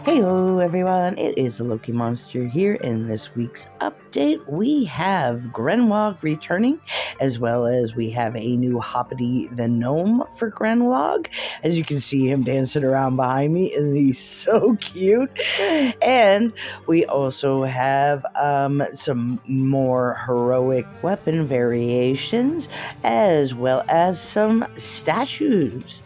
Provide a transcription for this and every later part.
Heyo everyone, it is the Loki Monster here. In this week's update, we have Grenwogg returning, as well as we have a new Hoppity the Gnome for Grenwogg. As you can see him dancing around behind me, and he's so cute. And we also have some more heroic weapon variations, as well as some statues.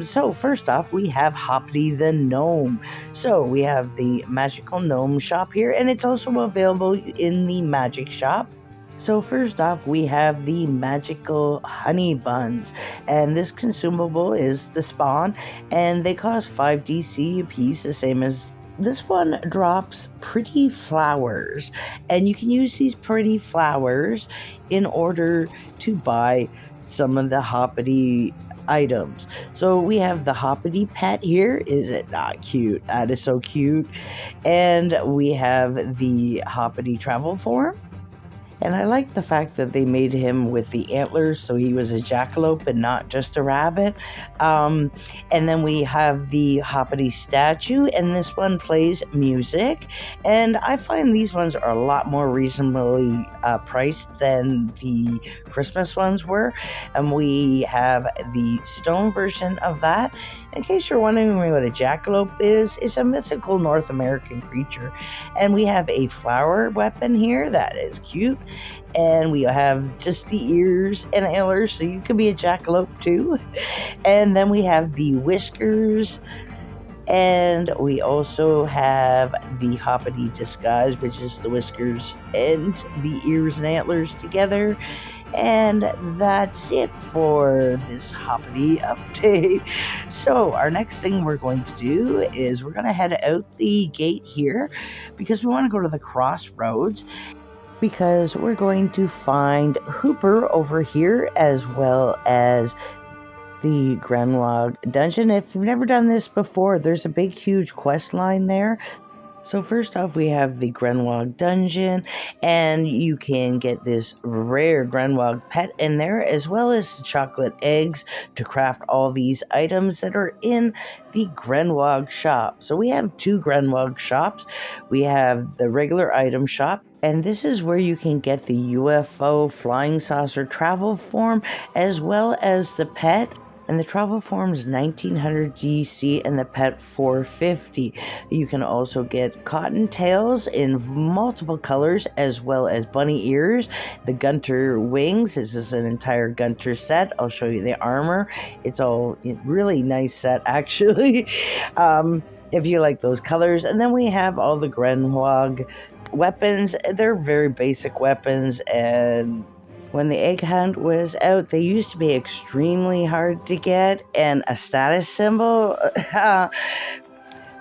So first off, we have Hoppity the Gnome. So we have the Magical Gnome shop here, and it's also available in the Magic shop. So first off, we have the Magical Honey Buns, and this consumable is the spawn, and they cost 5 DC a piece, the same as this one drops pretty flowers, and you can use these pretty flowers in order to buy some of the Hoppity items. So we have the Hoppity pet here. Is it not cute? That is so cute. And we have the Hoppity travel form. And I like the fact that they made him with the antlers, so he was a jackalope and not just a rabbit. And then we have the Hoppity statue, and this one plays music. And I find these ones are a lot more reasonably priced than the Christmas ones were. And we have the stone version of that. In case you're wondering what a jackalope is, it's a mythical North American creature. And we have a flower weapon here that is cute. And we have just the ears and antlers, so you could be a jackalope too. And then we have the whiskers. And we also have the Hoppity disguise, which is the whiskers and the ears and antlers together. And that's it for this Hoppity update. So our next thing we're going to do is we're going to head out the gate here because we want to go to the crossroads, because we're going to find Hooper over here, as well as the Grenwogg dungeon. If you've never done this before, there's a big huge quest line there. So first off, we have the Grenwogg dungeon, and you can get this rare Grenwogg pet in there, as well as chocolate eggs to craft all these items that are in the Grenwogg shop. So we have two Grenwogg shops. We have the regular item shop, and this is where you can get the UFO flying saucer travel form, as well as the pet. And the travel form is 1900 DC and the pet 450. You can also get cottontails in multiple colors, as well as bunny ears. The Gunter wings. This is an entire Gunter set. I'll show you the armor. It's all really nice set, actually, if you like those colors. And then we have all the Grenwogg weapons. They're very basic weapons, and when the egg hunt was out, they used to be extremely hard to get and a status symbol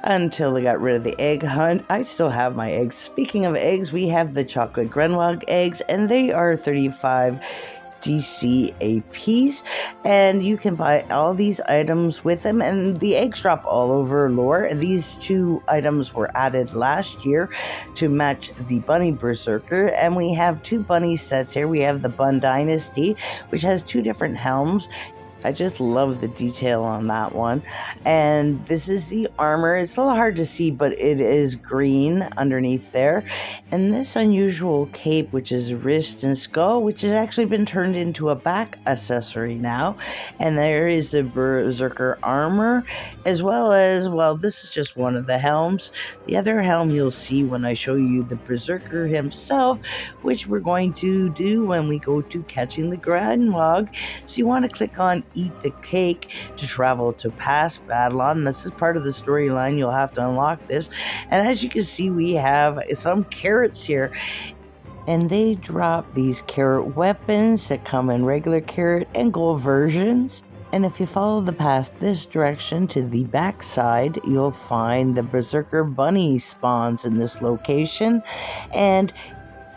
until they got rid of the egg hunt. I still have my eggs. Speaking of eggs, we have the chocolate Grenwogg eggs, and they are 35 DC a piece, and you can buy all these items with them, and the eggs drop all over lore. These two items were added last year to match the bunny berserker, and we have two bunny sets here. We have the Bun Dynasty, which has two different helms. I just love the detail on that one. And this is the armor. It's a little hard to see, but it is green underneath there. And this unusual cape, which is wrist and skull, which has actually been turned into a back accessory now. And there is the berserker armor, as well as, well, this is just one of the helms. The other helm you'll see when I show you the berserker himself, which we're going to do when we go to catching the Grenwogg. So you want to click on Eat the Cake to travel to past Babylon. This is part of the storyline. You'll have to unlock this. And as you can see, we have some carrots here. And they drop these carrot weapons that come in regular carrot and gold versions. And if you follow the path this direction to the backside, you'll find the Berserker Bunny spawns in this location.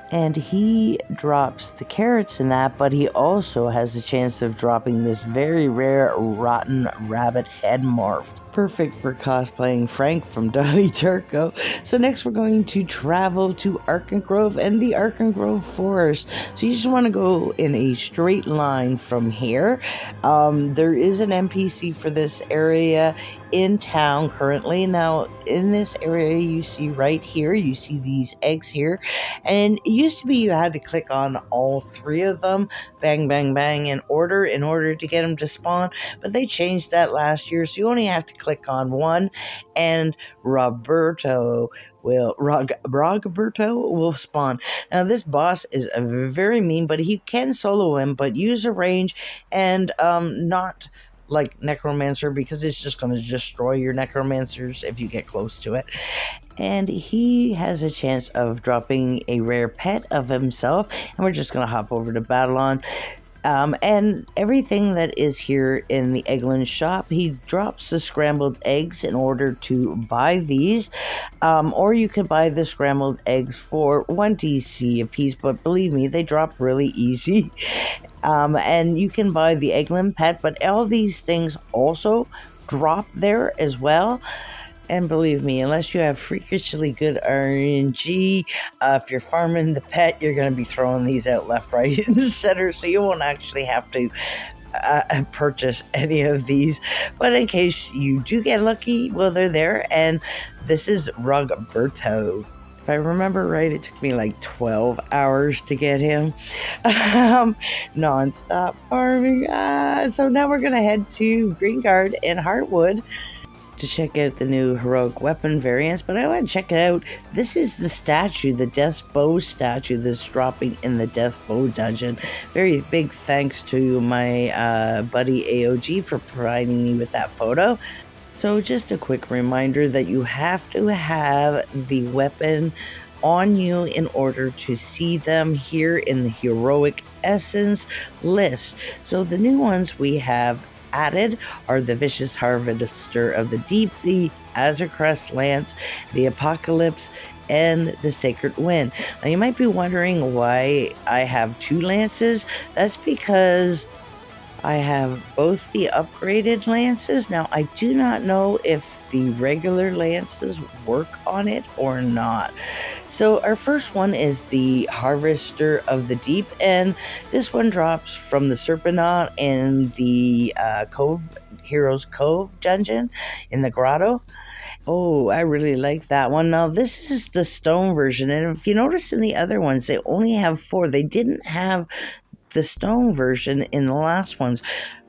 And he drops the carrots in that, but he also has a chance of dropping this very rare rotten rabbit head morph. perfect for cosplaying Frank from Donnie Darko. So next we're going to travel to Arkengrove and the Arkengrove Forest. So you just want to go in a straight line from here. There is an NPC for this area in town currently. Now in this area you see right here, you see these eggs here, and it used to be you had to click on all three of them, bang bang bang, in order to get them to spawn, but they changed that last year, so you only have to click on one, and Roberto will spawn. Now this boss is very mean, but he can solo him, but use a range and not like Necromancer, because it's just going to destroy your Necromancers if you get close to it. And he has a chance of dropping a rare pet of himself, and we're just going to hop over to Battlon. And everything that is here in the Eglin shop, he drops the scrambled eggs in order to buy these, or you can buy the scrambled eggs for 1 DC a piece, but believe me, they drop really easy. And you can buy the Eglin pet, but all these things also drop there as well. And believe me, unless you have freakishly good RNG, if you're farming the pet, you're going to be throwing these out left, right, and center, so you won't actually have to purchase any of these. But in case you do get lucky, well, they're there. And this is Roberto. If I remember right, it took me like 12 hours to get him. Non-stop farming. So now we're going to head to Greengard and Heartwood to check out the new heroic weapon variants, but I want to check it out. This is the statue, the Death Bow statue that's dropping in the Death Bow dungeon. Very big thanks to my buddy AOG for providing me with that photo. So just a quick reminder that you have to have the weapon on you in order to see them here in the heroic essence list. So the new ones we have added are the Vicious Harvester of the Deep, the Azurcrest Lance, the Apocalypse, and the Sacred Wind. Now you might be wondering why I have 2 lances. That's because I have both the upgraded lances. Now I do not know if the regular lances work on it or not. So our first one is the Harvester of the Deep, and this one drops from the Serpentnaut in the Heroes Cove dungeon in the grotto. Oh, I really like that one. Now, this is the stone version, and if you notice in the other ones, they only have 4. They didn't have the stone version in the last ones,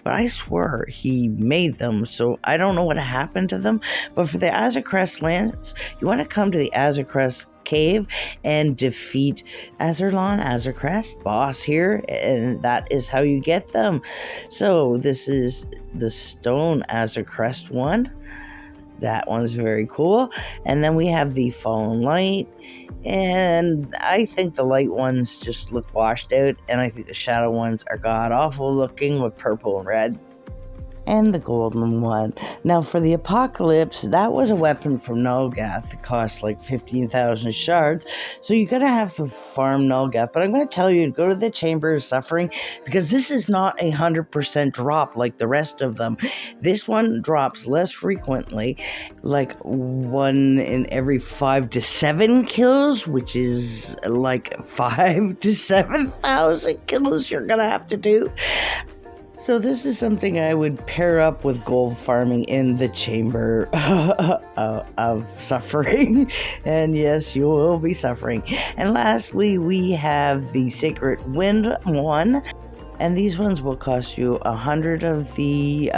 but I swear he made them, so I don't know what happened to them. But for the Azurcrest Lance, you want to come to the Azurcrest Cave and defeat Azurcrest boss here, and that is how you get them. So this is the stone Azurcrest one. That one's very cool. And then we have the Fallen Light, and I think the light ones just look washed out, and I think the shadow ones are god-awful looking with purple and red. And the golden one. Now for the Apocalypse, that was a weapon from Nulgath. It cost like 15,000 shards. So you're going to have to farm Nulgath. But I'm going to tell you to go to the Chamber of Suffering, because this is not 100% drop like the rest of them. This one drops less frequently, like 1 in every 5 to 7 kills, which is like 5 to 7,000 kills you're going to have to do. So this is something I would pair up with gold farming in the Chamber of Suffering. And yes, you will be suffering. And lastly, we have the Sacred Wind one. And these ones will cost you 100 of the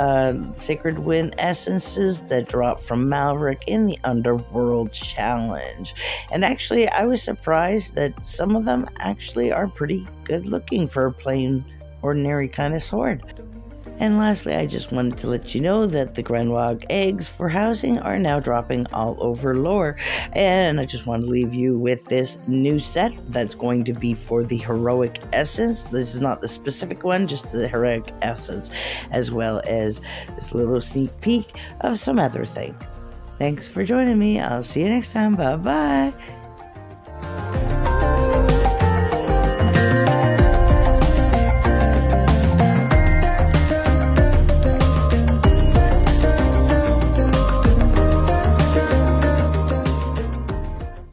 Sacred Wind essences that drop from Malric in the Underworld Challenge. And actually, I was surprised that some of them actually are pretty good looking for a plain ordinary kind of sword. And lastly, I just wanted to let you know that the Grenwogg eggs for housing are now dropping all over lore. And I just want to leave you with this new set that's going to be for the heroic essence. This is not the specific one, just the heroic essence, as well as this little sneak peek of some other thing. Thanks for joining me. I'll see you next time. Bye bye.